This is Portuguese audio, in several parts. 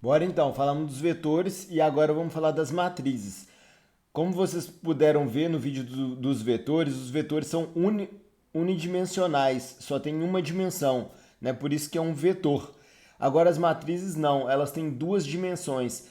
Bora então, falamos dos vetores e agora vamos falar das matrizes. Como vocês puderam ver no vídeo dos vetores, os vetores são unidimensionais, só tem uma dimensão, né? Por isso que é um vetor. Agora as matrizes não, elas têm duas dimensões.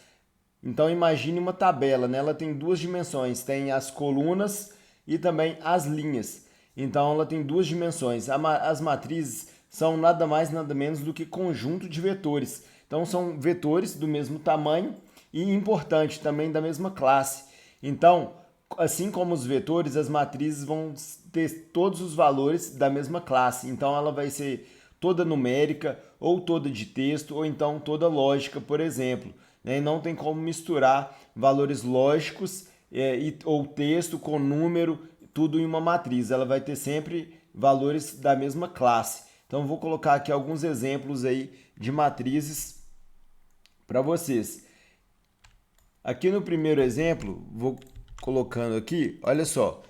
Então imagine uma tabela, né? Ela tem duas dimensões, tem as colunas e também as linhas. Então ela tem duas dimensões. As matrizes são nada mais nada menos do que conjunto de vetores. Então são vetores do mesmo tamanho e importante também da mesma classe. Então, assim como os vetores, as matrizes vão ter todos os valores da mesma classe. Então ela vai ser toda numérica, ou toda de texto, ou então toda lógica, por exemplo. Né? E não tem como misturar valores lógicos ou texto com número, tudo em uma matriz. Ela vai ter sempre valores da mesma classe. Então vou colocar aqui alguns exemplos aí de matrizes para vocês. Aqui no primeiro exemplo, vou colocando aqui, olha só,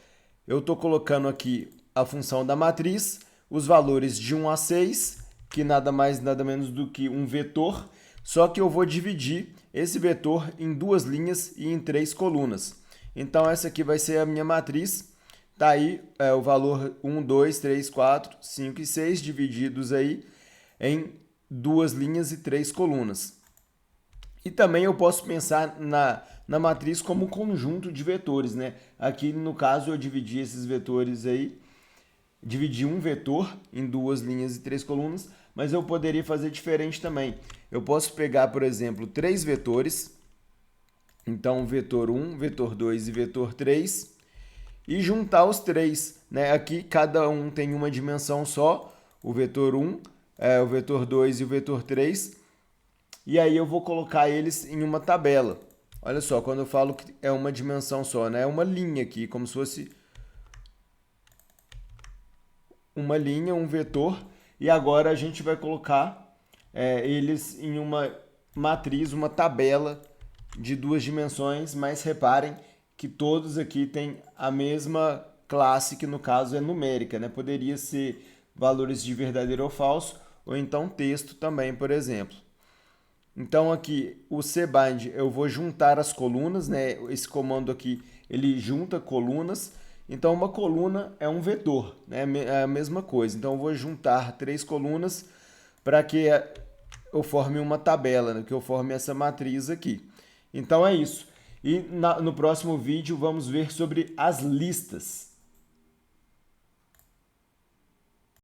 eu estou colocando aqui a função da matriz, os valores de 1 a 6, que nada mais nada menos do que um vetor, só que eu vou dividir esse vetor em duas linhas e em três colunas. Então essa aqui vai ser a minha matriz, tá aí o valor 1, 2, 3, 4, 5 e 6 divididos aí em duas linhas e três colunas. E também eu posso pensar na matriz como um conjunto de vetores, né? Aqui no caso eu dividi esses vetores aí, dividi um vetor em duas linhas e três colunas, mas eu poderia fazer diferente também. Eu posso pegar, por exemplo, três vetores, então vetor 1, vetor 2 e vetor 3, e juntar os três, né? Aqui cada um tem uma dimensão só, o vetor 1, o vetor 2 e o vetor 3, e aí eu vou colocar eles em uma tabela. Olha só, quando eu falo que é uma dimensão só, né? É uma linha aqui, como se fosse uma linha, um vetor, e agora a gente vai colocar eles em uma matriz, uma tabela de duas dimensões, mas reparem que todos aqui têm a mesma classe, que no caso é numérica, né? Poderia ser valores de verdadeiro ou falso, ou então texto também, por exemplo. Então aqui o cbind eu vou juntar as colunas, né? Esse comando aqui ele junta colunas. Então uma coluna é um vetor, né? É a mesma coisa. Então eu vou juntar três colunas para que eu forme uma tabela, né? Que eu forme essa matriz aqui. Então é isso. E no próximo vídeo vamos ver sobre as listas.